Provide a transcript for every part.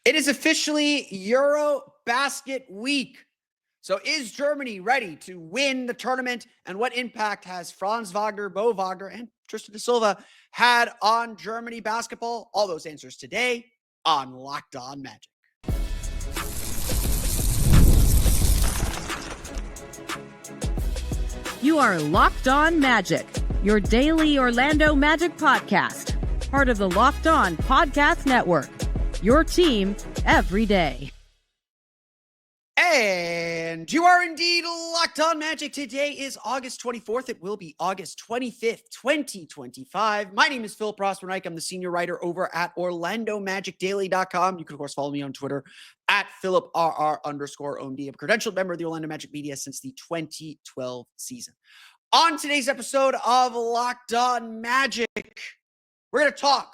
It is officially Eurobasket week. So is Germany ready to win the tournament? And what impact has Franz Wagner, Moe Wagner, and Tristan Da Silva had on Germany basketball? All those answers today on Locked On Magic. You are Locked On Magic, your daily Orlando Magic podcast. Part of the Locked On Podcast Network. Your team every day. And you are indeed Locked On Magic. Today is August 24th. It will be August 25th, 2025. My name is Phil Prosper-Nike. I'm the senior writer over at OrlandoMagicDaily.com. You can, of course, follow me on Twitter at PhilipRR_OMD. I'm a credentialed member of the Orlando Magic media since the 2012 season. On today's episode of Locked On Magic, we're going to talk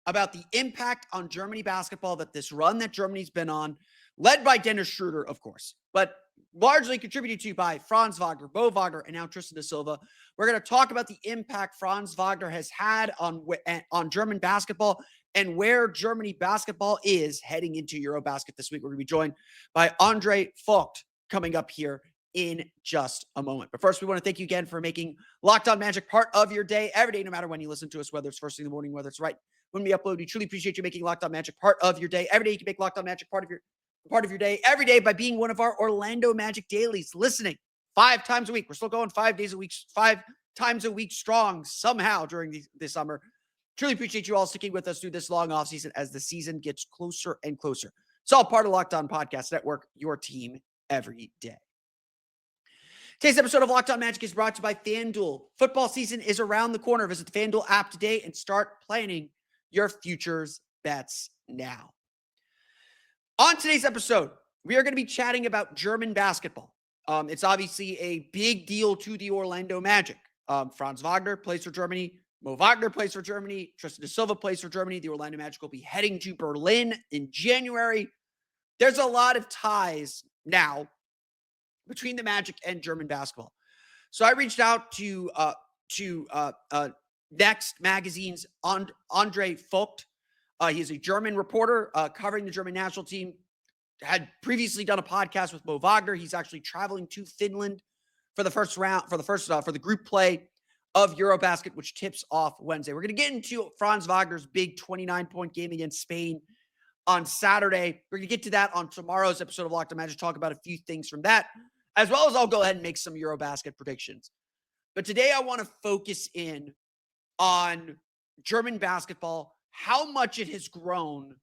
about the impact on Germany basketball that this run that Germany's been on, led by Dennis Schroeder, of course, but largely contributed to by Franz Wagner, Moe Wagner, and now Tristan Da Silva. We're going to talk about the impact Franz Wagner has had on German basketball and where Germany basketball is heading into Eurobasket this week. We're going to be joined by Andre Voigt coming up here in just a moment. But first, we want to thank you again for making Locked On Magic part of your day every day, no matter when you listen to us, whether it's first thing in the morning, whether it's right when we upload. We truly appreciate you making Locked On Magic part of your day every day. You can make Locked On Magic part of your day every day by being one of our Orlando Magic dailies, listening 5 times a week. We're still going 5 days a week, 5 times a week strong somehow during this summer. Truly appreciate you all sticking with us through this long offseason as the season gets closer and closer. It's all part of Locked On Podcast Network, your team every day. Today's episode of Locked On Magic is brought to you by FanDuel. Football season is around the corner. Visit the FanDuel app today and start planning your futures bets now. On today's episode, we are going to be chatting about German basketball. It's obviously a big deal to the Orlando Magic. Franz Wagner plays for Germany. Moe Wagner plays for Germany. Tristan Da Silva plays for Germany. The Orlando Magic will be heading to Berlin in January. There's a lot of ties now between the Magic and German basketball. So I reached out to Nexxt magazine's Andre Voigt. He's a German reporter covering the German national team. Had previously done a podcast with Moe Wagner. He's actually traveling to Finland for the for the group play of Eurobasket, which tips off Wednesday. We're going to get into Franz Wagner's big 29-point game against Spain on Saturday. We're going to get to that on tomorrow's episode of Locked On Magic, talk about a few things from that, as well as I'll go ahead and make some Eurobasket predictions. But today I want to focus in on German basketball, how much it has grown,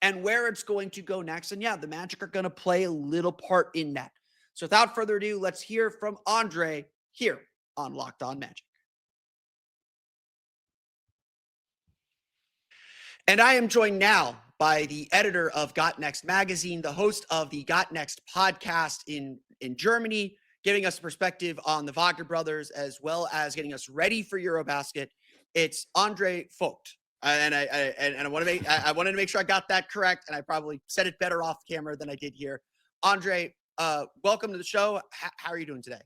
and where it's going to go next. And yeah, the Magic are going to play a little part in that. So without further ado, let's hear from Andre here on Locked On Magic. And I am joined now by the editor of Got Nexxt magazine, the host of the Got Nexxt podcast in Germany, giving us a perspective on the Wagner brothers, as well as getting us ready for Eurobasket. It's Andre Voigt. And I wanted to make sure I got that correct, and I probably said it better off camera than I did here. Andre, welcome to the show. How are you doing today?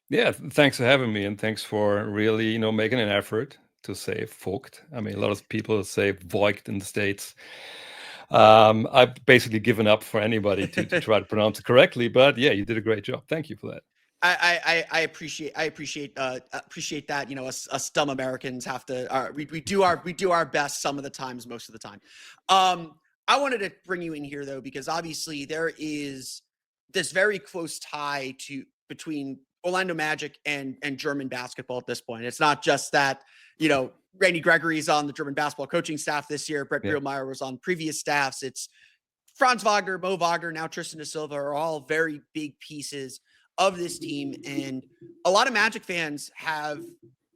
Yeah, thanks for having me, and thanks for really, making an effort to say Voigt. I mean, a lot of people say Voigt in the States. I've basically given up for anybody to try to pronounce it correctly, but yeah, you did a great job. Thank you for that. I appreciate that. Us dumb Americans have to, we do our best some of the times, most of the time. I wanted to bring you in here though, because obviously there is this very close tie between Orlando Magic and German basketball at this point. It's not just that, Randy Gregory's on the German basketball coaching staff this year. Brett Bielmeier was on previous staffs. It's Franz Wagner, Moe Wagner, now Tristan Da Silva are all very big pieces of this team. And a lot of Magic fans have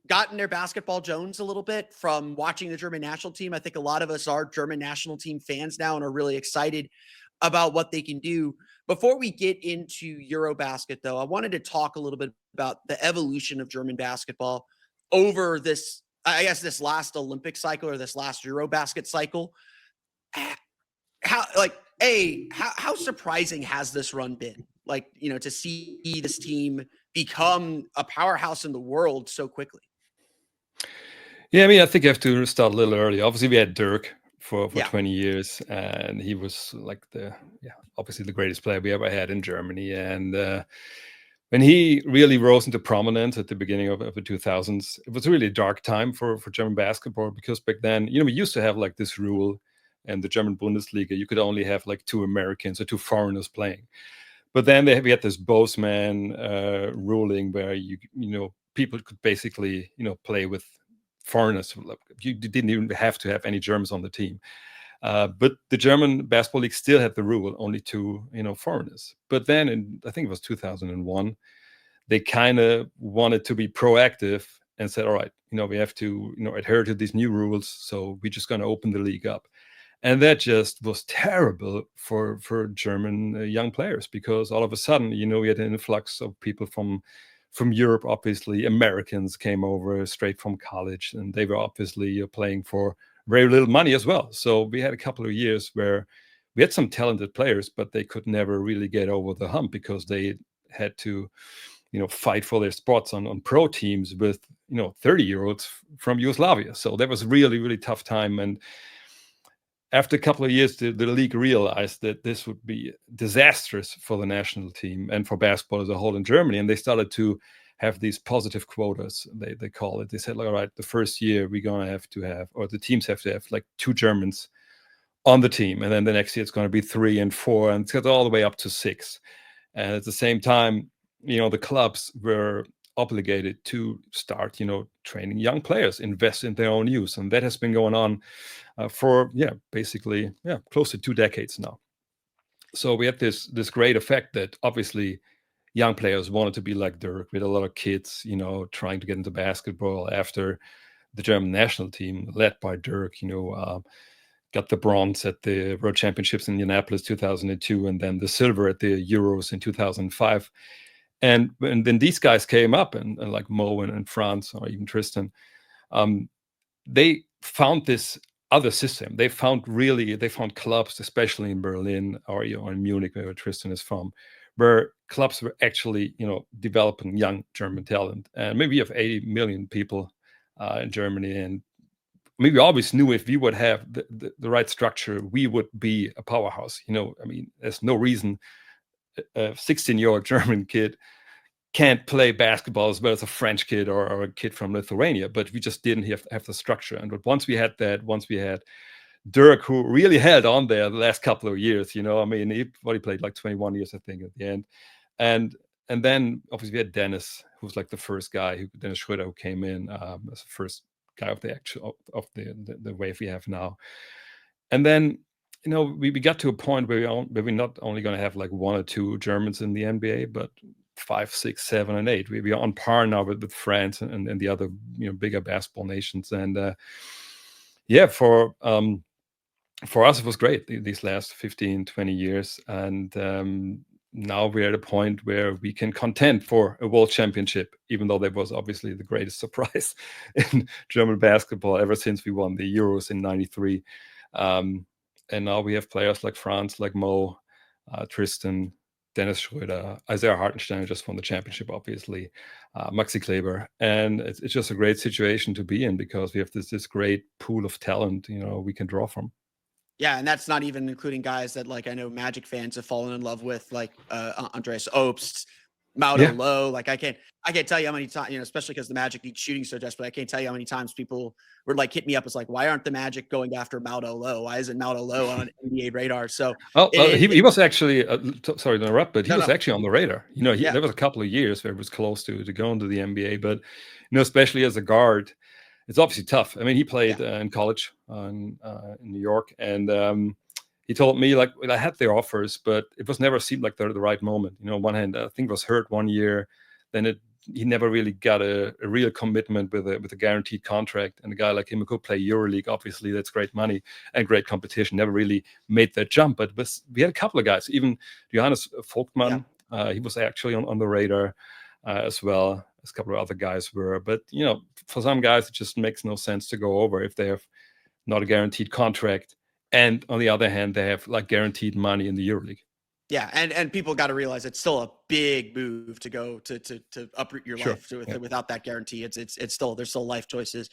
gotten their basketball Jones a little bit from watching the German national team. I think a lot of us are German national team fans now and are really excited about what they can do. Before we get into Eurobasket, though, I wanted to talk a little bit about the evolution of German basketball over this last Olympic cycle or this last Eurobasket cycle. How surprising has this run been? To see this team become a powerhouse in the world so quickly. Yeah, I mean, I think you have to start a little early. Obviously, we had Dirk for Yeah. 20 years, and he was like obviously the greatest player we ever had in Germany. And when he really rose into prominence at the beginning of the 2000s, it was really a dark time for German basketball, because back then, we used to have like this rule in the German Bundesliga: you could only have like 2 Americans or 2 foreigners playing. But then we had this Boseman ruling where people could basically play with foreigners. You didn't even have to have any Germans on the team. But the German basketball league still had the rule: only 2 foreigners. But then I think it was 2001, they kind of wanted to be proactive and said, all right, we have to adhere to these new rules, so we're just going to open the league up. And that just was terrible for German young players, because all of a sudden, we had an influx of people from Europe. Obviously, Americans came over straight from college, and they were obviously playing for very little money as well. So we had a couple of years where we had some talented players, but they could never really get over the hump, because they had to fight for their spots on pro teams with 30-year-olds from Yugoslavia. So that was really, really tough time. And after a couple of years, the league realized that this would be disastrous for the national team and for basketball as a whole in Germany. And they started to have these positive quotas, they call it. They said, like, all right, the first year we're going to have, or the teams have to have like 2 Germans on the team. And then the next year it's going to be 3 and 4, and it's got all the way up to 6. And at the same time, the clubs were obligated to start, training young players, invest in their own use. And that has been going on for basically close to 2 decades now. So we had this great effect that obviously young players wanted to be like Dirk. We had a lot of kids, trying to get into basketball after the German national team, led by Dirk, got the bronze at the World Championships in Indianapolis 2002, and then the silver at the Euros in 2005. And then these guys came up, and like Mo and Franz, or even Tristan, they found this other system. They found clubs, especially in Berlin or in Munich, where Tristan is from, where clubs were actually, developing young German talent. And maybe you have 80 million people in Germany, and maybe always knew if we would have the right structure, we would be a powerhouse. There's no reason a 16-year-old German kid can't play basketball as well as a French kid or a kid from Lithuania, but we just didn't have the structure. And once we had Dirk, who really held on there the last couple of years, he played like 21 years, I think, at the end. And then obviously we had Dennis, who was like the first guy, Dennis Schröder, who came in as the first guy of the wave we have now. And then we got to a point where we're not only going to have like 1 or 2 Germans in the NBA, but 5, 6, 7, and 8. We are on par now with France and the other bigger basketball nations. And for us it was great these last 15, 20 years. And now we're at a point where we can contend for a world championship, even though that was obviously the greatest surprise in German basketball ever since we won the Euros in '93. And now we have players like Franz, like Mo, Tristan, Dennis Schröder, Isaiah Hartenstein just won the championship, obviously, Maxi Kleber. And it's just a great situation to be in, because we have this great pool of talent, we can draw from. Yeah, and that's not even including guys that, like, I know Magic fans have fallen in love with, like Andreas Obst, Maudo Low. Like, I can't tell you how many times, especially because the Magic need shooting so desperately. I can't tell you how many times people were like, hit me up. It's like, why aren't the Magic going after Maudo Low? Why isn't Maudo Low on NBA radar? So he was actually sorry to interrupt, but he was actually on the radar. There was a couple of years where it was close to going to the NBA, but especially as a guard, it's obviously tough. I mean, he played in college in New York, and he told me, like, I had their offers, but it was never seemed like the right moment. On one hand, I think was hurt one year, then he never really got a real commitment with a guaranteed contract. And a guy like him who could play EuroLeague, obviously that's great money and great competition, never really made that jump. But we had a couple of guys, even Johannes Vogtmann, he was actually on the radar as well as a couple of other guys were. But for some guys, it just makes no sense to go over if they have not a guaranteed contract, and on the other hand, they have like guaranteed money in the EuroLeague. Yeah, and people got to realize it's still a big move to go to uproot your life without that guarantee. It's still, there's still life choices.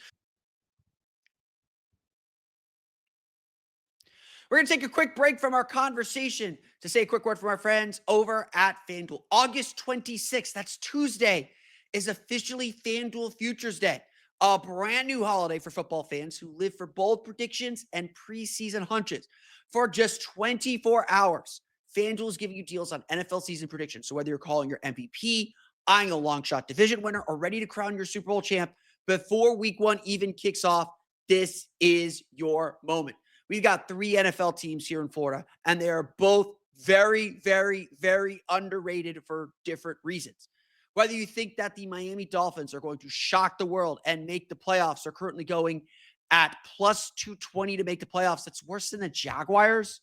We're going to take a quick break from our conversation to say a quick word from our friends over at FanDuel. August 26th, that's Tuesday, is officially FanDuel Futures Day, a brand new holiday for football fans who live for bold predictions and preseason hunches. For just 24 hours, FanDuel is giving you deals on NFL season predictions. So whether you're calling your MVP, eyeing a long shot division winner, or ready to crown your Super Bowl champ before week 1 even kicks off, this is your moment. We've got 3 NFL teams here in Florida, and they are both very, very, very underrated for different reasons. Whether you think that the Miami Dolphins are going to shock the world and make the playoffs, are currently going at plus 220 to make the playoffs. That's worse than the Jaguars.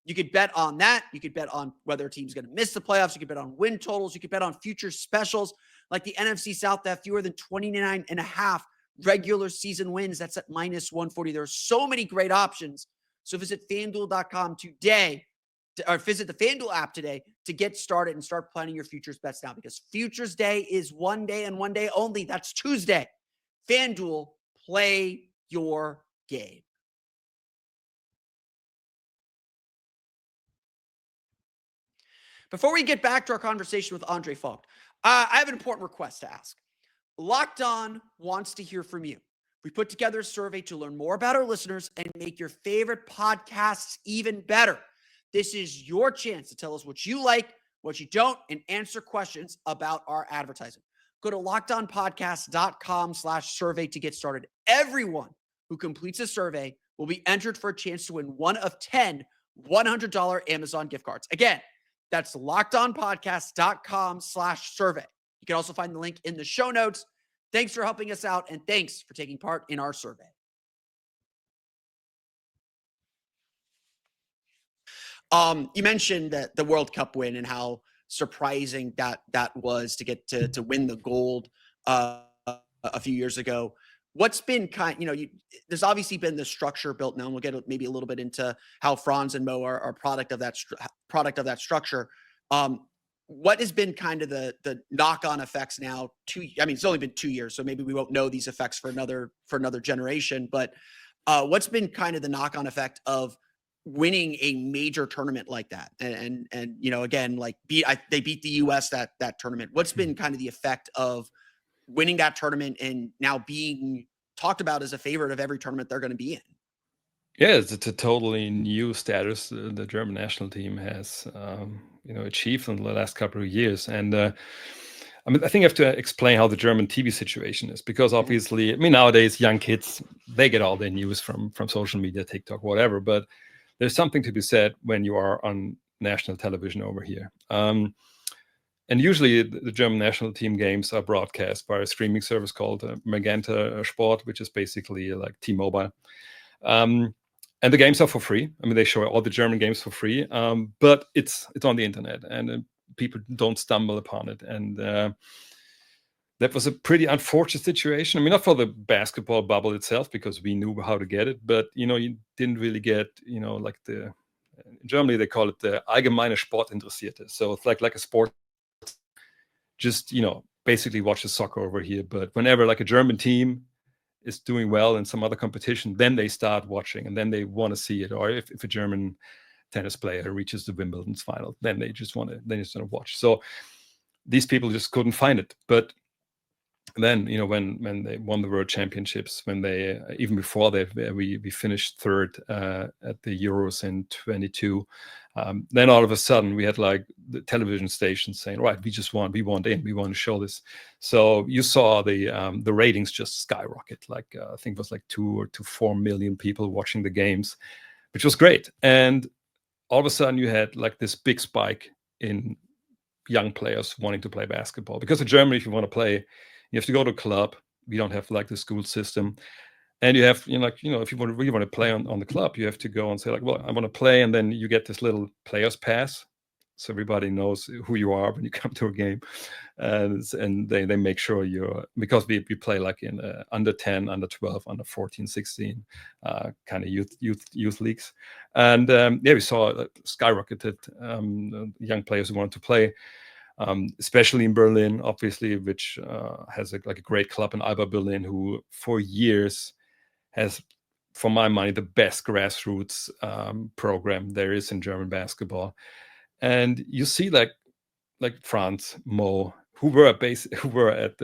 You could bet on that. You could bet on whether a team's going to miss the playoffs. You could bet on win totals. You could bet on future specials like the NFC South that have fewer than 29.5 regular season wins. That's at minus 140. There are so many great options. So visit FanDuel.com today, or visit the FanDuel app today to get started and start planning your futures bets now, because Futures Day is one day and one day only. That's Tuesday. FanDuel, play your game. Before we get back to our conversation with Andre Voigt, I have an important request to ask. Locked On wants to hear from you. We put together a survey to learn more about our listeners and make your favorite podcasts even better. This is your chance to tell us what you like, what you don't, and answer questions about our advertising. Go to lockedonpodcast.com/survey to get started. Everyone who completes a survey will be entered for a chance to win one of 10 $100 Amazon gift cards. Again, that's lockedonpodcast.com/survey. You can also find the link in the show notes. Thanks for helping us out, and thanks for taking part in our survey. You mentioned that the World Cup win and how surprising that was to get to win the gold a few years ago. What's been there's obviously been the structure built now, and we'll get maybe a little bit into how Franz and Moe are product of that structure. What has been kind of the knock-on effects now? It's only been 2 years, so maybe we won't know these effects for another generation. But what's been kind of the knock-on effect of winning a major tournament like that? And again, like they beat the U.S. that tournament. What's been kind of the effect of winning that tournament and now being talked about as a favorite of every tournament they're going to be in? Yeah, it's a totally new status the German national team has achieved in the last couple of years. And I think I have to explain how the German TV situation is, because obviously, nowadays young kids, they get all their news from social media, TikTok, whatever. But there's something to be said when you are on national television over here. And usually the German national team games are broadcast by a streaming service called Magenta Sport, which is basically like T-Mobile. And the games are for free. They show all the German games for free, but it's on the internet, and people don't stumble upon it. And that was a pretty unfortunate situation. Not for the basketball bubble itself, because we knew how to get it, but you didn't really get in Germany they call it the allgemeine Sportinteressierte. So it's like a sport. Just basically watches soccer over here. But whenever like a German team is doing well in some other competition, then they start watching, and then they want to see it. Or if a German tennis player reaches the Wimbledon's final, then they just want to watch. So these people just couldn't find it. But then when they won the World Championships, when they even before that we finished third at the Euros in 22, then all of a sudden we had like the television stations saying, right, we want to show this. So you saw the ratings just skyrocket. I think it was like 2 to 4 million people watching the games, which was great. And all of a sudden you had like this big spike in young players wanting to play basketball, because in Germany, if you want to play, you have to go to a club. We don't have like the school system. And you have, if you really want to play on the club, you have to go and say like, well, I want to play. And then you get this little player's pass. So everybody knows who you are when you come to a game. And they make sure because we play like in under 10, under 12, under 14, 16, kind of youth leagues. And we saw skyrocketed young players who wanted to play. Especially in Berlin, obviously, which has a great club in Alba Berlin, who for years has for my money, the best grassroots program there is in German basketball. And you see like Franz, Moe, who were at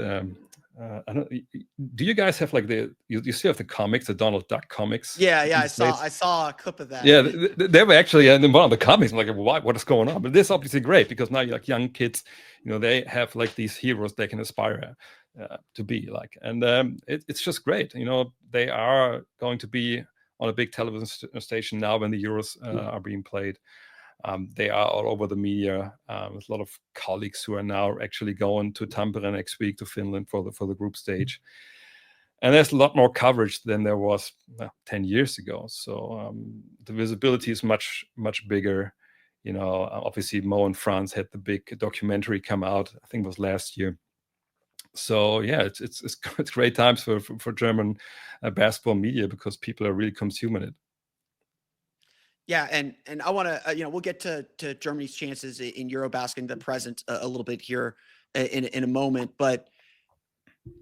I don't. Do you guys have like you still have the comics, the Donald Duck comics? Yeah, I saw a clip of that. Yeah, they were actually in one of the comics. I'm like, what is going on? But this is obviously great because now like young kids, they have like these heroes they can aspire to be like, and it's just great. They are going to be on a big television station now when the Euros are being played. They are all over the media. There's a lot of colleagues who are now actually going to Tampere next week to Finland for the group stage. And there's a lot more coverage than there was 10 years ago. So the visibility is much, much bigger. Obviously Moe and Franz had the big documentary come out, I think it was last year. So yeah, it's great times for German basketball media because people are really consuming it. Yeah, and I want to, we'll get to Germany's chances in Eurobasket in the present a little bit here in a moment, but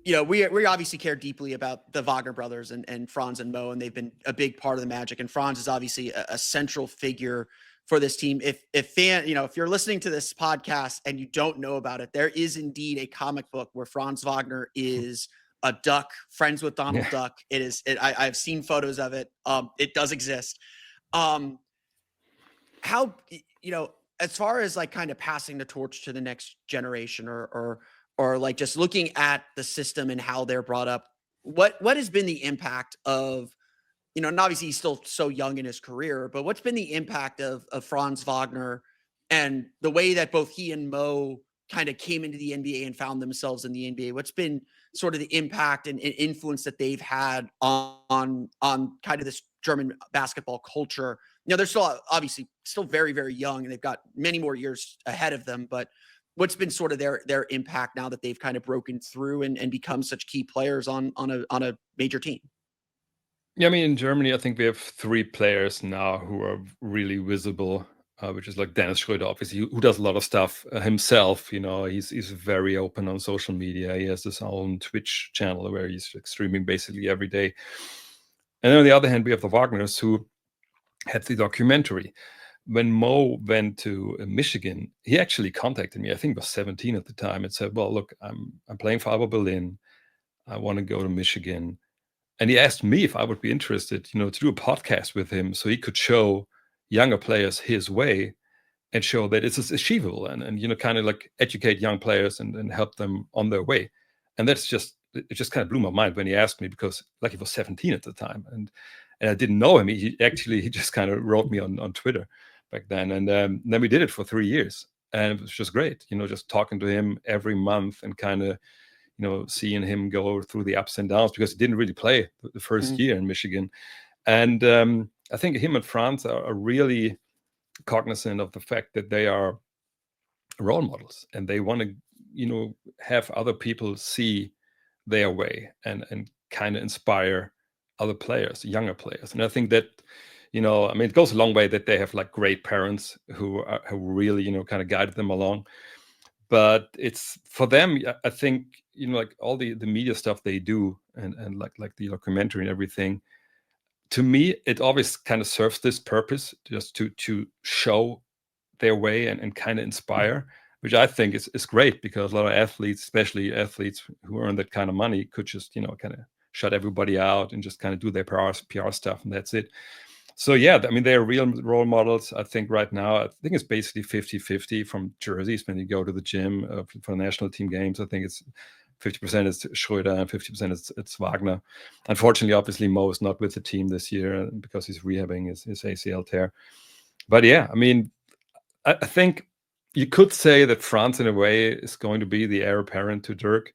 we obviously care deeply about the Wagner brothers and Franz and Moe, and they've been a big part of the magic. And Franz is obviously a central figure for this team. If you're listening to this podcast and you don't know about it, there is indeed a comic book where Franz Wagner is a duck, friends with Donald Duck. I've seen photos of it. It does exist. How, as far as like kind of passing the torch to the next generation or like just looking at the system and how they're brought up, what has been the impact of, and obviously he's still so young in his career, but what's been the impact of Franz Wagner and the way that both he and Moe kind of came into the NBA and found themselves in the NBA? What's been sort of the impact and influence that they've had on kind of this German basketball culture? They're still obviously still very, very young and they've got many more years ahead of them, but what's been sort of their impact now that they've kind of broken through and become such key players on a major team? Yeah, I mean, in Germany, I think we have 3 players now who are really visible, which is like Dennis Schröder, obviously, who does a lot of stuff himself. He's very open on social media. He has his own Twitch channel where he's streaming basically every day. And then on the other hand, we have the Wagners who had the documentary. When Moe went to Michigan, he actually contacted me. I think I was 17 at the time and said, well, look, I'm playing for Alba Berlin. I want to go to Michigan. And he asked me if I would be interested, to do a podcast with him so he could show younger players his way and show that it's achievable and kind of like educate young players and help them on their way. And it just kind of blew my mind when he asked me because like he was 17 at the time and I didn't know him. He just kind of wrote me on Twitter back then. And then we did it for 3 years and it was just great, just talking to him every month and kind of, seeing him go through the ups and downs because he didn't really play the first year in Michigan. And I think him and Franz are really cognizant of the fact that they are role models and they want to, have other people see their way and kind of inspire other players, younger players. And I think that, it goes a long way that they have like great parents who really, kind of guided them along. But it's for them, I think, like all the media stuff they do and like the documentary and everything, to me, it always kind of serves this purpose just to show their way and kind of inspire, which I think is great because a lot of athletes, especially athletes who earn that kind of money, could just, kind of shut everybody out and just kind of do their PR stuff and that's it. So yeah, they're real role models. I think right now, I think it's basically 50-50 from jerseys when you go to the gym for the national team games. I think it's 50% is Schröder and 50% it's Wagner. Unfortunately, obviously, Moe is not with the team this year because he's rehabbing his ACL tear. But yeah, I think you could say that Franz, in a way, is going to be the heir apparent to Dirk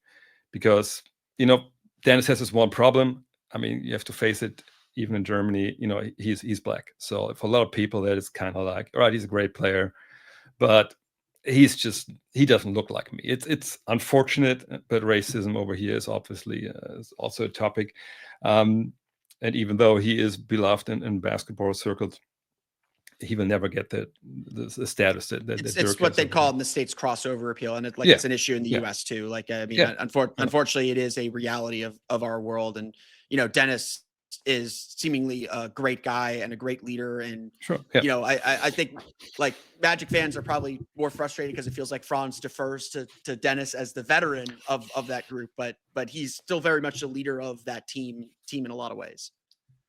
because, Dennis has this one problem. You have to face it. Even in Germany, he's black. So for a lot of people, that is kind of like, all right, he's a great player, but he doesn't look like me. It's unfortunate, but racism over here is obviously is also a topic. And even though he is beloved in basketball circles, he will never get the status that it's what they call in the States crossover appeal, and it's an issue in the U.S. too. Unfortunately, it is a reality of our world. And Dennis is seemingly a great guy and a great leader. And, Sure. Yeah. you know, I think like Magic fans are probably more frustrated because it feels like Franz defers to Dennis as the veteran of that group, but he's still very much the leader of that team in a lot of ways.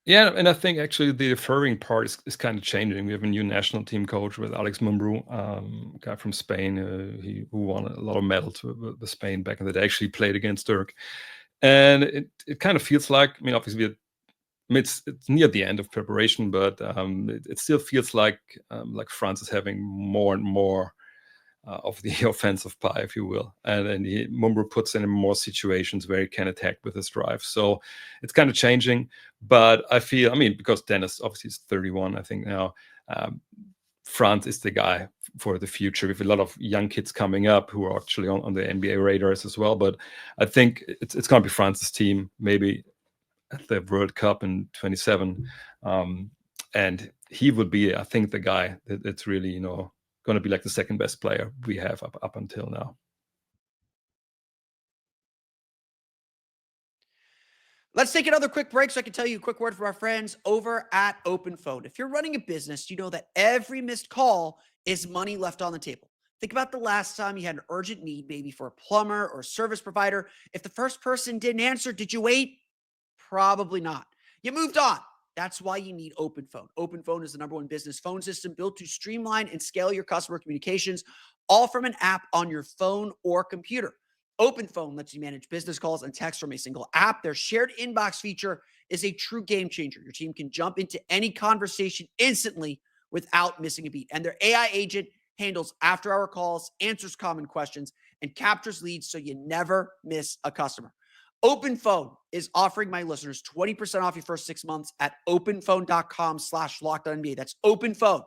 Yeah, and I think actually the deferring part is kind of changing. We have a new national team coach with Alex Mumbrú, guy from Spain, who won a lot of medals with Spain back in the day. Actually played against Dirk, and it kind of feels like, I mean, obviously it's near the end of preparation, but it still feels like Franz is having more and more of the offensive pie, if you will, and Mumbrú puts in more situations where he can attack with his drive. So it's kind of changing, but I feel, I mean, because Dennis obviously is 31, I think now, Franz is the guy for the future. We have a lot of young kids coming up who are actually on the NBA radars as well, but I think it's going to be Franz's team, maybe at the World Cup in 27, and he would be, I think, the guy that's really, you know, going to be like the second best player we have up until now. Let's take another quick break so I can tell you a quick word from our friends over at Open Phone. If you're running a business, you know that every missed call is money left on the table. Think about the last time you had an urgent need, maybe for a plumber or a service provider. If the first person didn't answer, did you wait? Probably not. You moved on. That's why you need Open Phone. Open Phone is the #1 business phone system built to streamline and scale your customer communications, all from an app on your phone or computer. Open Phone lets you manage business calls and text from a single app. Their shared inbox feature is a true game changer. Your team can jump into any conversation instantly without missing a beat. And their AI agent handles after-hour calls, answers common questions, and captures leads so you never miss a customer. Open Phone is offering my listeners 20% off your first 6 months at openphone.com/LockedOnNBA. That's Open Phone,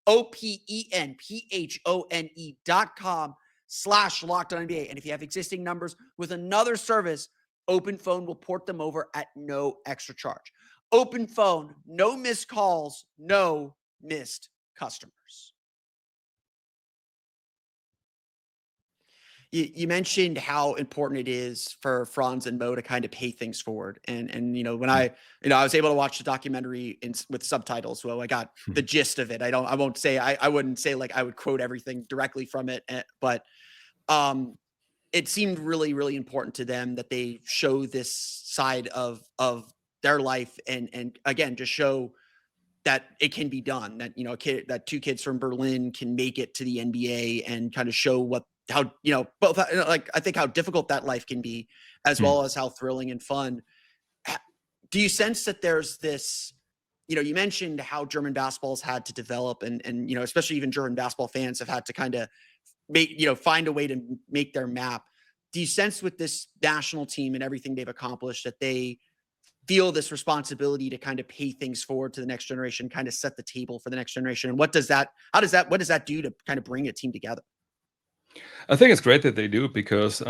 OPENPHONE.com/LockedOnNBA. And if you have existing numbers with another service, Open Phone will port them over at no extra charge. Open Phone, no missed calls, no missed customers. You mentioned how important it is for Franz and Moe to kind of pay things forward. And you know, when I was able to watch the documentary with subtitles, well, I got the gist of it. I wouldn't say like I would quote everything directly from it, but it seemed really, really important to them that they show this side of their life and again, just show that it can be done, that, you know, that two kids from Berlin can make it to the NBA and kind of show how, you know, both, like, I think how difficult that life can be, as well as how thrilling and fun. Do you sense that there's this, you know, you mentioned how German basketball's had to develop and, you know, especially even German basketball fans have had to kind of find a way to make their map. Do you sense with this national team and everything they've accomplished that they feel this responsibility to kind of pay things forward to the next generation, kind of set the table for the next generation? And what does that do to kind of bring a team together? I think it's great that they do, because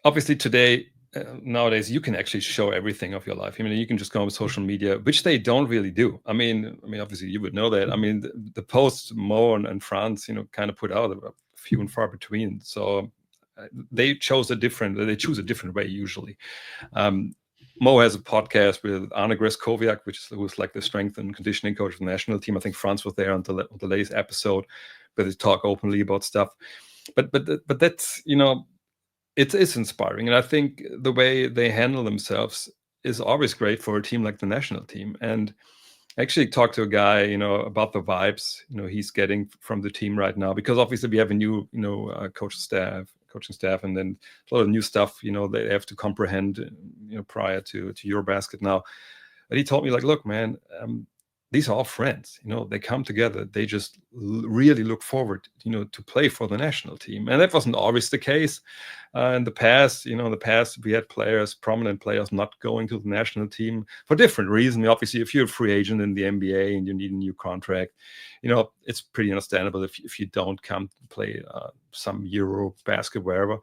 obviously today, nowadays, you can actually show everything of your life. I mean, you can just go on social media, which they don't really do. I mean, obviously you would know that. I mean, the posts Moe and Franz, you know, kind of put out a few and far between. So they choose a different way usually. Moe has a podcast with Arne Greskoviak, who's like the strength and conditioning coach of the national team. I think Franz was there on the latest episode, where they talk openly about stuff. But that's, you know, it is inspiring. And I think the way they handle themselves is always great for a team like the national team. And I actually talked to a guy, you know, about the vibes, you know, he's getting from the team right now, because obviously we have a new, you know, coaching staff, and then a lot of new stuff, you know, they have to comprehend, you know, prior to Eurobasket now. But he told me, like, look, man, these are all friends, you know, they come together. They just really look forward, you know, to play for the national team. And that wasn't always the case in the past. You know, we had prominent players not going to the national team for different reasons. Obviously, if you're a free agent in the NBA and you need a new contract, you know, it's pretty understandable if you don't come to play some Eurobasket, wherever.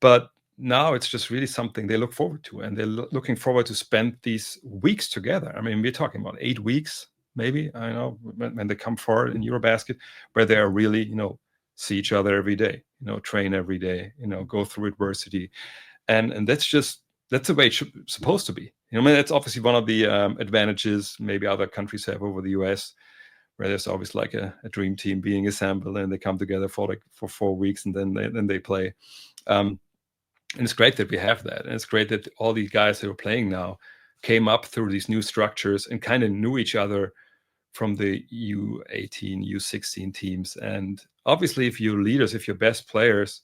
But now it's just really something they look forward to, and they're looking forward to spend these weeks together. I mean, we're talking about 8 weeks, maybe, I know, when they come forward in Eurobasket, where they are really, you know, see each other every day, you know, train every day, you know, go through adversity. And that's the way it's supposed to be. I mean, that's obviously one of the advantages maybe other countries have over the US, where there's always like a dream team being assembled and they come together for 4 weeks and then they play. And it's great that we have that. And it's great that all these guys who are playing now came up through these new structures and kind of knew each other from the U18, U16 teams. And obviously, if your leaders, if your best players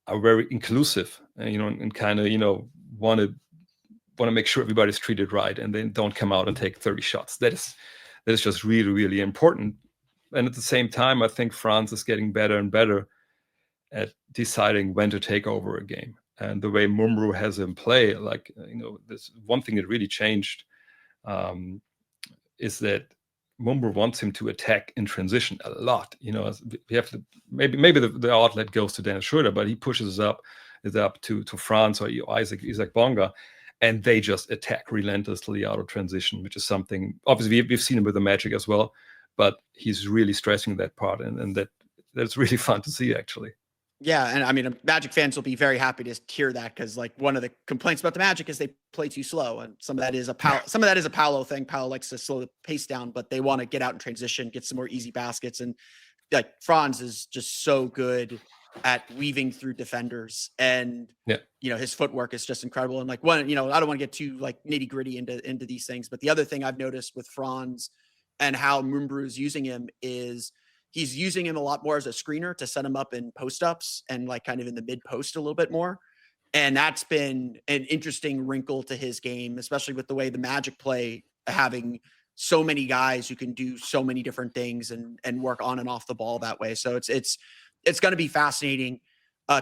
are very inclusive, and kind of, want to make sure everybody's treated right and then don't come out and take 30 shots. That is just really, really important. And at the same time, I think France is getting better and better at deciding when to take over a game. And the way Mumru has him play, like, this one thing that really changed is that Mumru wants him to attack in transition a lot. We have to, maybe the outlet goes to Dennis Schroeder, but he pushes it up to France or Isaac Bonga, and they just attack relentlessly out of transition, which is something obviously we've seen him with the Magic as well, but he's really stressing that part, and that's really fun to see, actually. Yeah, and I mean, Magic fans will be very happy to hear that, because like one of the complaints about the Magic is they play too slow, and some of that is a Paolo thing. Paolo likes to slow the pace down, but they want to get out in transition, get some more easy baskets, and like Franz is just so good at weaving through defenders, and his footwork is just incredible. And like I don't want to get too like nitty gritty into these things, but the other thing I've noticed with Franz and how Mumru is using him is he's using him a lot more as a screener to set him up in post-ups and like kind of in the mid-post a little bit more. And that's been an interesting wrinkle to his game, especially with the way the Magic play, having so many guys who can do so many different things and work on and off the ball that way. So it's going to be fascinating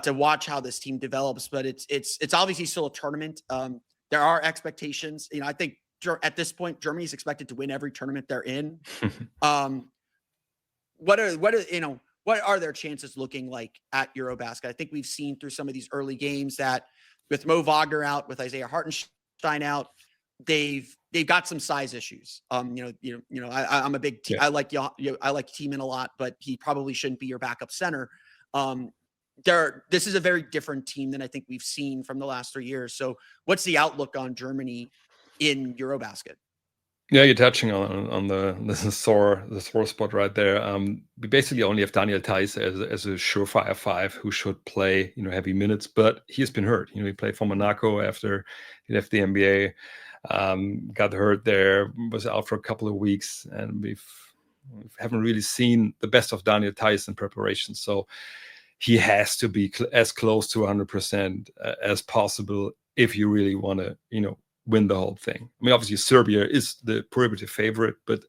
to watch how this team develops, but it's obviously still a tournament. There are expectations. I think at this point, Germany is expected to win every tournament they're in. What are their chances looking like at Eurobasket? I think we've seen through some of these early games that with Moe Wagner out, with Isaiah Hartenstein out, they've got some size issues. I'm a big team. I like Tiemann a lot, but he probably shouldn't be your backup center. This is a very different team than I think we've seen from the last 3 years. So what's the outlook on Germany in Eurobasket? Yeah, you're touching on the sore spot right there. We basically only have Daniel Theis as a surefire 5 who should play heavy minutes, but he's been hurt. He played for Monaco after he left the NBA, got hurt there, was out for a couple of weeks, and we haven't really seen the best of Daniel Theis in preparation. So he has to be as close to 100% as possible if you really want to win the whole thing. I mean, obviously Serbia is the prohibitive favorite, but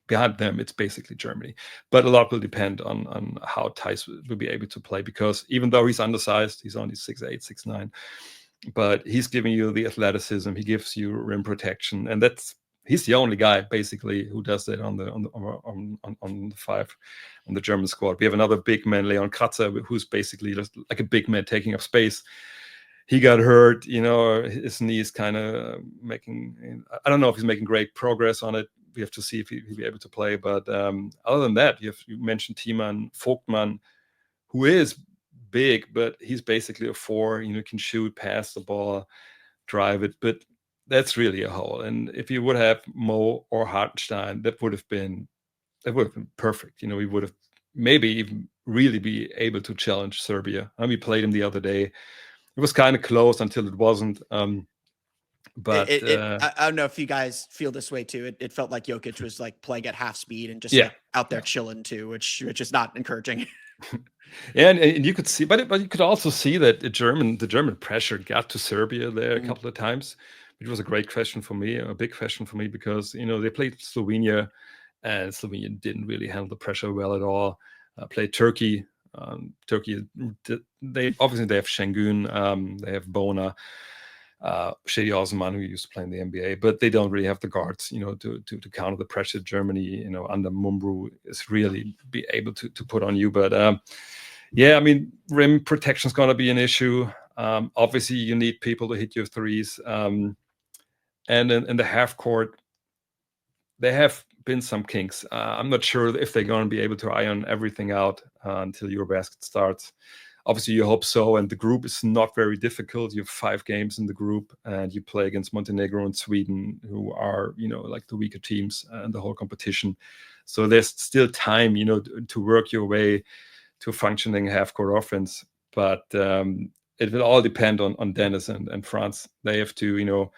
behind them it's basically Germany. But a lot will depend on how Theis will be able to play, because even though he's undersized, he's only 6'8", 6'9", but he's giving you the athleticism, he gives you rim protection, and he's the only guy basically who does that on the 5 on the German squad. We have another big man, Leon Kratzer, who's basically just like a big man taking up space. He got hurt, his knee is kind of I don't know if he's making great progress on it. We have to see if he'll be able to play. But other than that, you mentioned Tiemann, Vogtmann, who is big, but he's basically a 4, can shoot, pass the ball, drive it. But that's really a hole. And if you would have Moe or Hartenstein, that would have been perfect. We would have maybe even really be able to challenge Serbia. And we played him the other day. It was kind of close until it wasn't. But I don't know if you guys feel this way too. It felt like Jokic was like playing at half speed and just out there chilling too, which is not encouraging. Yeah, and you could see, but you could also see that the German pressure got to Serbia there a couple of times, which was a big question for me, because they played Slovenia, and Slovenia didn't really handle the pressure well at all. Played Turkey. Turkey, they have Şengün, they have Bona, Shady Osman, who used to play in the NBA, but they don't really have the guards, to counter the pressure Germany, under Mumru is really be able to put on you. But I mean, rim protection is going to be an issue. Obviously, you need people to hit your threes. And in the half court, they have been some kinks. I'm not sure if they're going to be able to iron everything out until Eurobasket starts. Obviously, you hope so. And the group is not very difficult. You have 5 games in the group, and you play against Montenegro and Sweden, who are, like the weaker teams in the whole competition. So there's still time, to work your way to a functioning half-court offense. But it will all depend on Dennis and Franz. They have to,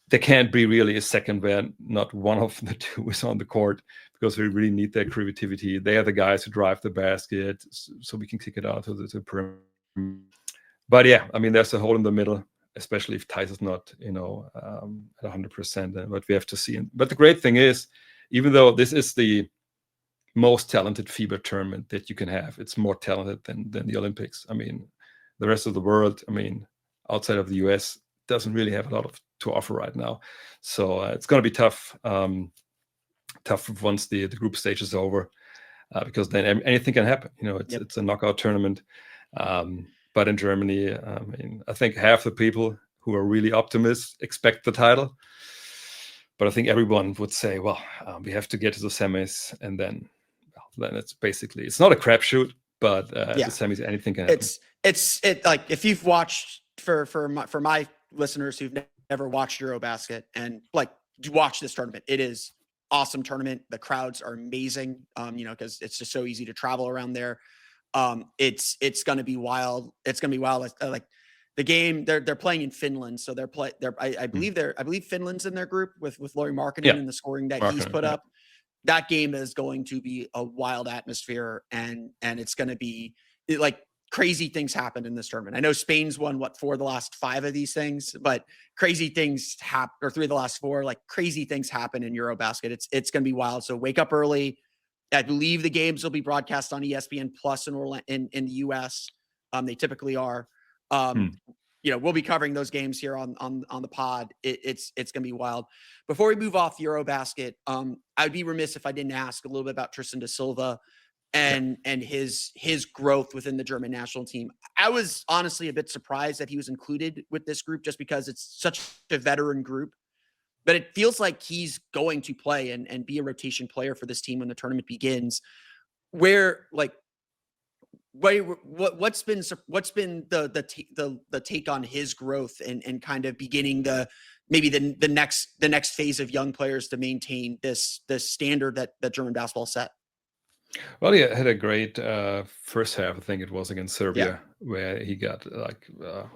there can't be really a second where not one of the two is on the court, because we really need their creativity. They are the guys who drive the basket, so we can kick it out to the perimeter. But yeah, I mean, there's a hole in the middle, especially if Thijs is not, at 100%. But we have to see. But the great thing is, even though this is the most talented FIBA tournament that you can have, it's more talented than the Olympics. I mean, the rest of the world, outside of the US, doesn't really have a lot to offer right now. So it's going to be tough once the group stage is over, because then anything can happen. It's a knockout tournament. But in Germany, I think half the people who are really optimists expect the title. But I think everyone would say, well, we have to get to the semis, and then it's not a crapshoot, but the semis, anything can happen. It's like, if you've watched, for my listeners who've never watched Eurobasket and watch this tournament, it is awesome tournament. The crowds are amazing, because it's just so easy to travel around there. It's going to be wild. It's going to be wild. Like the game, they're playing in Finland, so I believe Finland's in their group with Lauri Markkanen and the scoring that he's put up. That game is going to be a wild atmosphere, and it's going to be crazy things happen in this tournament. I know Spain's won 4 of the last 5 of these things, but crazy things happen, or 3 of the last 4. Crazy things happen in Eurobasket. It's going to be wild. So wake up early. I believe the games will be broadcast on ESPN Plus in the US. They typically are. We'll be covering those games here on the pod. It's going to be wild. Before we move off Eurobasket, I'd be remiss if I didn't ask a little bit about Tristan Da Silva and his growth within the German national team. I was honestly a bit surprised that he was included with this group, just because it's such a veteran group. But it feels like he's going to play and be a rotation player for this team when the tournament begins. What's been the take on his growth and kind of beginning the next phase of young players to maintain this standard that German basketball set? Well, he had a great first half, I think it was, against Serbia, where he got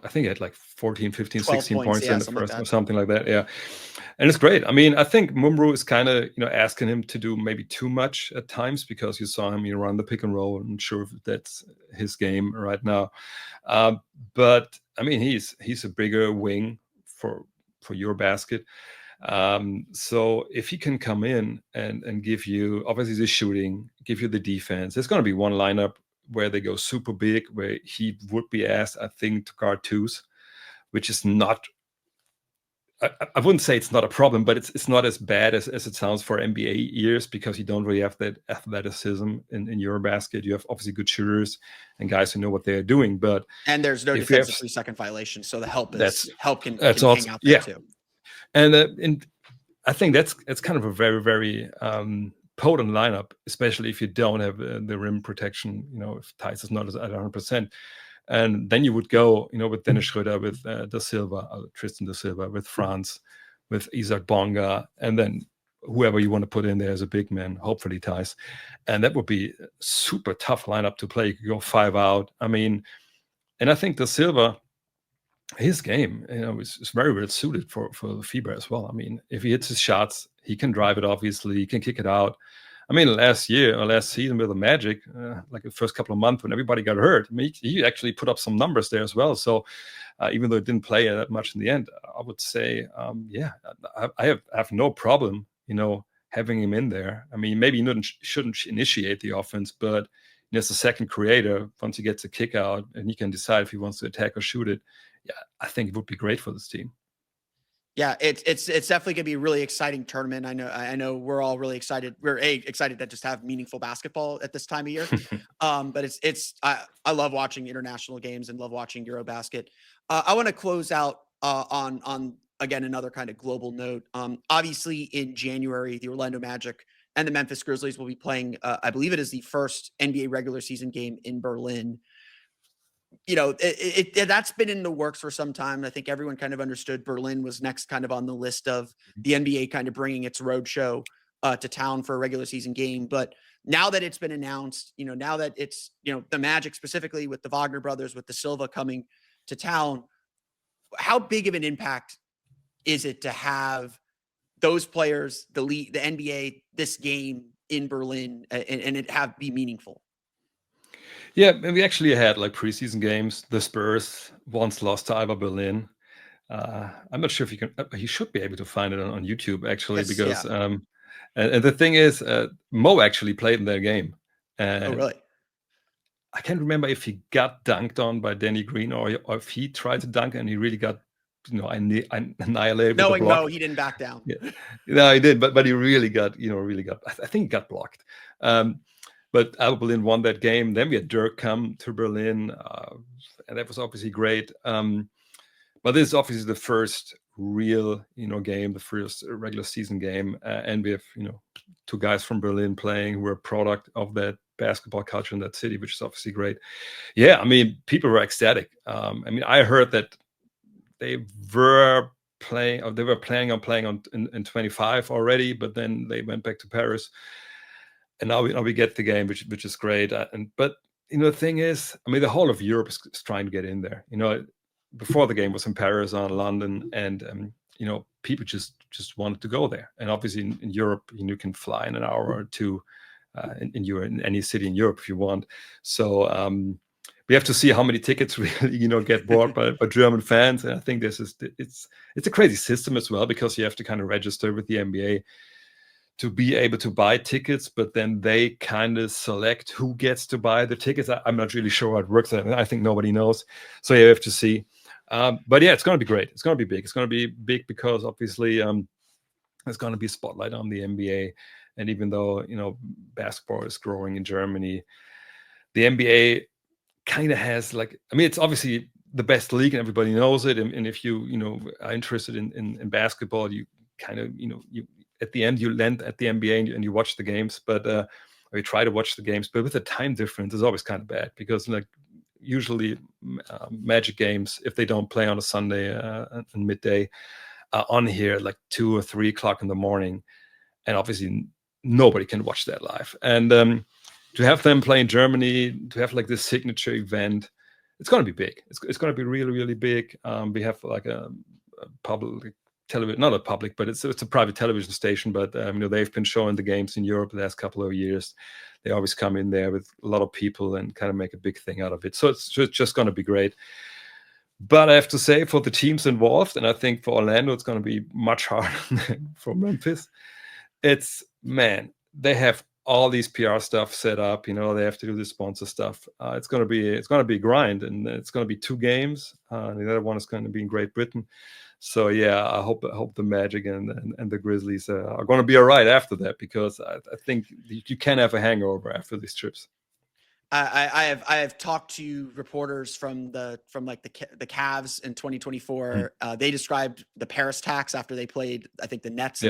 I think he had 14, 15, 16 points in the first, or something like that. Yeah. And it's great. I think Mumru is kind of, asking him to do maybe too much at times, because you saw him, run the pick and roll. I'm not sure if that's his game right now. But he's a bigger wing for Eurobasket. So if he can come in and give you, obviously, the shooting, give you the defense, there's going to be one lineup where they go super big, where he would be asked, I think, to guard twos, which is not, I wouldn't say it's not a problem, but it's not as bad as it sounds for NBA ears, because you don't really have that athleticism in Eurobasket. You have obviously good shooters and guys who know what they're doing, and there's no defensive 3-second violation, so the help can hang out there too. And I think that's kind of a very, very potent lineup, especially if you don't have the rim protection. If Thijs is not at 100%, and then you would go, with Dennis Schröder, with Da Silva, Tristan Da Silva, with Franz, with Isaac Bonga, and then whoever you want to put in there as a big man, hopefully Thijs, and that would be a super tough lineup to play. You could go 5 out. And I think Da Silva, his game, is very well suited for FIBA as well. If he hits his shots, he can drive it, obviously, he can kick it out. Last season with the Magic, the first couple of months when everybody got hurt, he actually put up some numbers there as well. So even though it didn't play that much in the end, I would say, I have no problem, having him in there. Maybe you shouldn't initiate the offense, but as a second creator, once he gets a kick out and he can decide if he wants to attack or shoot it, I think it would be great for this team. Yeah, it's definitely gonna be a really exciting tournament. I know we're all really excited. We're excited to just have meaningful basketball at this time of year. But I love watching international games and love watching Eurobasket. I want to close out on again another kind of global note. Obviously, in January, the Orlando Magic and the Memphis Grizzlies will be playing. I believe it is the first NBA regular season game in Berlin. that's been in the works for some time. I think everyone kind of understood Berlin was next kind of on the list of the NBA kind of bringing its roadshow to town for a regular season game. But now that it's been announced, now that it's, the Magic specifically with the Wagner brothers, with Da Silva coming to town, how big of an impact is it to have those players, the league, the NBA, this game in Berlin, and it be meaningful? Yeah, and we actually had like preseason games. The Spurs once lost to Alba Berlin. I'm not sure if you can. You should be able to find it on YouTube actually, Yes, because yeah. and the thing is, Mo actually played in their game. Oh, really? I can't remember if he got dunked on by Danny Green or if he tried to dunk and he really got, annihilated. Knowing with a block. Mo, he didn't back down. Yeah. No, he did, but he really got, I think he got blocked. But Alba Berlin won that game. Then we had Dirk come to Berlin, and that was obviously great. But this is obviously the first real, game, the first regular season game, and we have, two guys from Berlin playing who are a product of that basketball culture in that city, which is obviously great. Yeah, I mean, people were ecstatic. I heard that they were planning on playing in 25 already, but then they went back to Paris. And now we get the game, which is great. But the thing is, the whole of Europe is trying to get in there. Before the game was in Paris or London, and people just wanted to go there. And obviously in Europe, you can fly in an hour or two in any city in Europe if you want. So we have to see how many tickets really get bought by German fans. And I think it's a crazy system as well, because you have to kind of register with the NBA to be able to buy tickets, but then they kind of select who gets to buy the tickets. I'm not really sure how it works. I think nobody knows. So yeah, you have to see. But yeah, it's going to be great. It's going to be big. It's going to be big because obviously there's going to be a spotlight on the NBA. And even though, basketball is growing in Germany, the NBA kind of has it's obviously the best league and everybody knows it. And if you, are interested in basketball, you kind of, at the end, you land at the NBA and you watch the games, but or you try to watch the games. But with the time difference, it's always kind of bad, because usually Magic games, if they don't play on a Sunday and midday, are on here 2 or 3 o'clock in the morning, and obviously nobody can watch that live. And to have them play in Germany, to have this signature event, it's going to be big. It's going to be really, really big. We have a public television, not a public, but it's a private television station. But they've been showing the games in Europe the last couple of years. They always come in there with a lot of people and kind of make a big thing out of it. So it's just going to be great. But I have to say, for the teams involved, and I think for Orlando, it's going to be much harder than for Memphis. They have all these PR stuff set up. They have to do the sponsor stuff. It's going to be a grind, and it's going to be 2 games. The other one is going to be in Great Britain. So yeah, I hope the Magic and the Grizzlies are going to be all right after that, because I think you can have a hangover after these trips. I have talked to reporters from the Cavs in 2024. They described the Paris tax after they played, I think, the Nets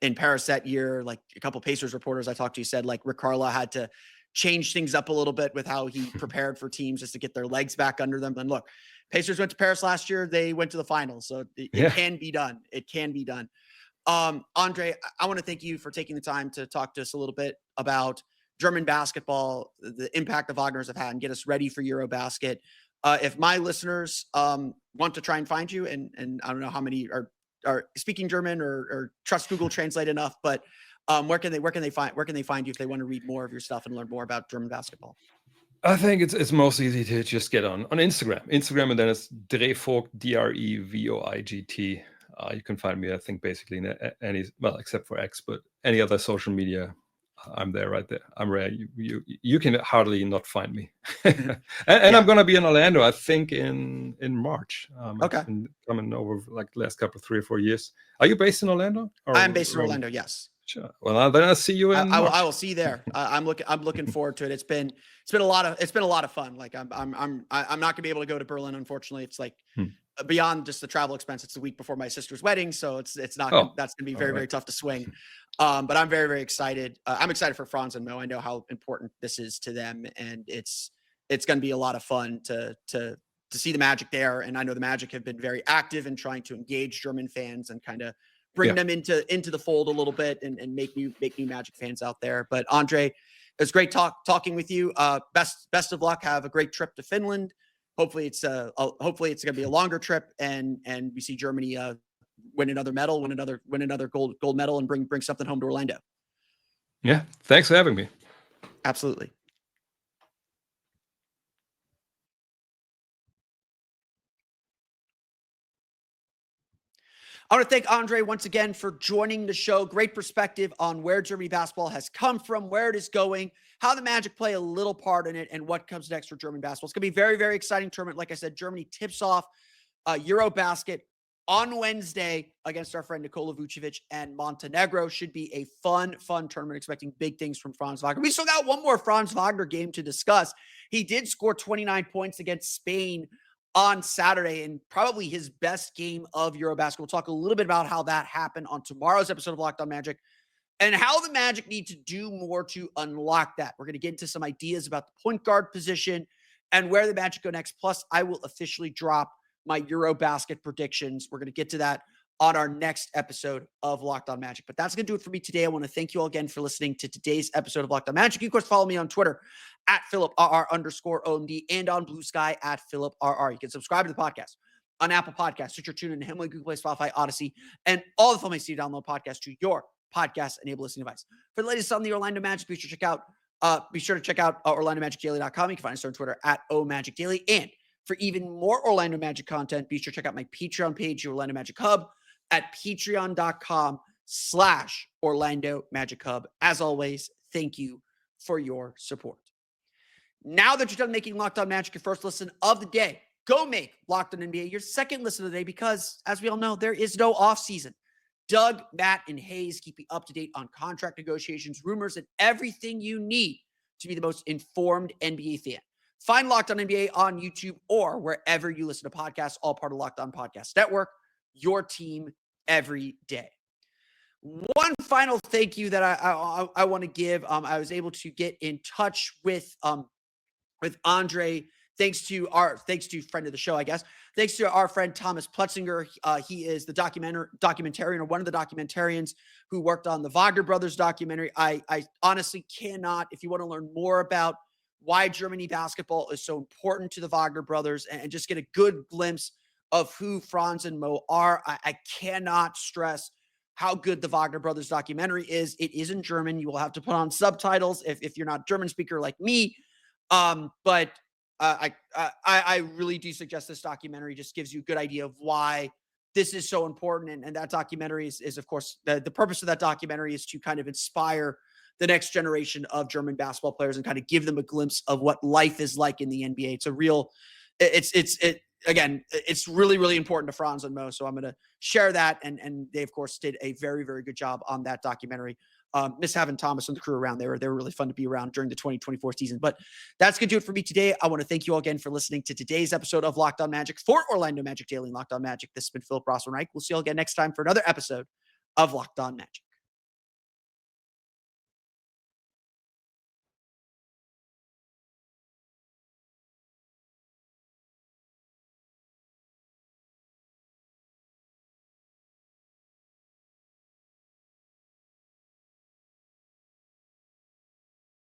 in Paris that year. A couple Pacers reporters I talked to said Rick Carlisle had to change things up a little bit with how he prepared for teams just to get their legs back under them. And look, Pacers went to Paris last year. They went to the finals. So it can be done. It can be done. Andre, I want to thank you for taking the time to talk to us a little bit about German basketball, the impact the Wagners have had, and get us ready for Eurobasket. If my listeners want to try and find you, and I don't know how many are speaking German or trust Google Translate enough, but where can they find you if they want to read more of your stuff and learn more about German basketball? I think it's most easy to just get on Instagram, and then it's Andre Voigt, Drevoigt. You can find me, I think, basically in any, except for X, but any other social media, I'm there, right there. I'm rare. You can hardly not find me. and I'm going to be in Orlando, I think, in March. Okay. I've been coming over the last couple 3 or 4 years. Are you based in Orlando? I'm based in Orlando. Yes. Sure. Well, then I'll see you in March. I will see you there. I'm looking forward to it. It's been a lot of fun. I'm not gonna be able to go to Berlin, unfortunately. It's beyond just the travel expense. It's the week before my sister's wedding, so it's not that's gonna be very, very tough to swing. But I'm very, very excited. I'm excited for Franz and Moe. I know how important this is to them, and it's it's going to be a lot of fun to see the Magic there. And I know the Magic have been very active in trying to engage German fans and kind of bring them into the fold a little bit and make new Magic fans out there. But Andre, it was great talking with you. Best of luck. Have a great trip to Finland. Hopefully it's going to be a longer trip and we see Germany win another medal, win another gold medal, and bring something home to Orlando. Yeah, thanks for having me. Absolutely. I want to thank Andre once again for joining the show. Great perspective on where Germany basketball has come from, where it is going, how the Magic play a little part in it, and what comes next for German basketball. It's going to be a very, very exciting tournament. Like I said, Germany tips off Eurobasket on Wednesday against our friend Nikola Vucevic and Montenegro. Should be a fun tournament, expecting big things from Franz Wagner. We still got one more Franz Wagner game to discuss. He did score 29 points against Spain on Saturday, and probably his best game of Eurobasket. We'll talk a little bit about how that happened on tomorrow's episode of Locked On Magic and how the Magic need to do more to unlock that. We're going to get into some ideas about the point guard position and where the Magic go next. Plus, I will officially drop my Eurobasket predictions. We're going to get to that on our next episode of Locked On Magic. But that's going to do it for me today. I want to thank you all again for listening to today's episode of Locked On Magic. You, of course, follow me on Twitter at @PhilipRR_OMD and on Blue Sky at PhilipRR. You can subscribe to the podcast on Apple Podcasts, Stitcher, TuneIn, Himalaya, Google Play, Spotify, Odyssey, and all the places you download podcasts to your podcast-enabled listening device. For the latest on the Orlando Magic, be sure to check out OrlandoMagicDaily.com. You can find us on Twitter at OMagicDaily. And for even more Orlando Magic content, be sure to check out my Patreon page, the Orlando Magic Hub, at patreon.com/Orlando Magic Hub. As always, thank you for your support. Now that you're done making Locked On Magic your first listen of the day, go make Locked On NBA your second listen of the day because, as we all know, there is no offseason. Doug, Matt, and Hayes keep you up to date on contract negotiations, rumors, and everything you need to be the most informed NBA fan. Find Locked On NBA on YouTube or wherever you listen to podcasts, all part of Locked On Podcast Network, your team every day. One final thank you that I want to give. I was able to get in touch with Andre, thanks to friend of the show, I guess. Thanks to our friend Thomas Plutzinger. He is the documentarian, or one of the documentarians who worked on the Wagner Brothers documentary. I honestly cannot, if you want to learn more about why Germany basketball is so important to the Wagner Brothers and just get a good glimpse of who Franz and Moe are, I cannot stress how good the Wagner Brothers documentary is. It is in German. You will have to put on subtitles if you're not a German speaker like me. But I really do suggest this documentary. Just gives you a good idea of why this is so important. And that documentary is of course, the purpose of that documentary is to kind of inspire the next generation of German basketball players and kind of give them a glimpse of what life is like in the NBA. It's really, really important to Franz and Moe. So I'm going to share that. And they, of course, did a very, very good job on that documentary. Miss having Thomas and the crew around. They were really fun to be around during the 2024 season. But that's going to do it for me today. I want to thank you all again for listening to today's episode of Locked On Magic for Orlando Magic Daily and Locked On Magic. This has been Philip Rossman-Reich. We'll see you all again next time for another episode of Locked On Magic.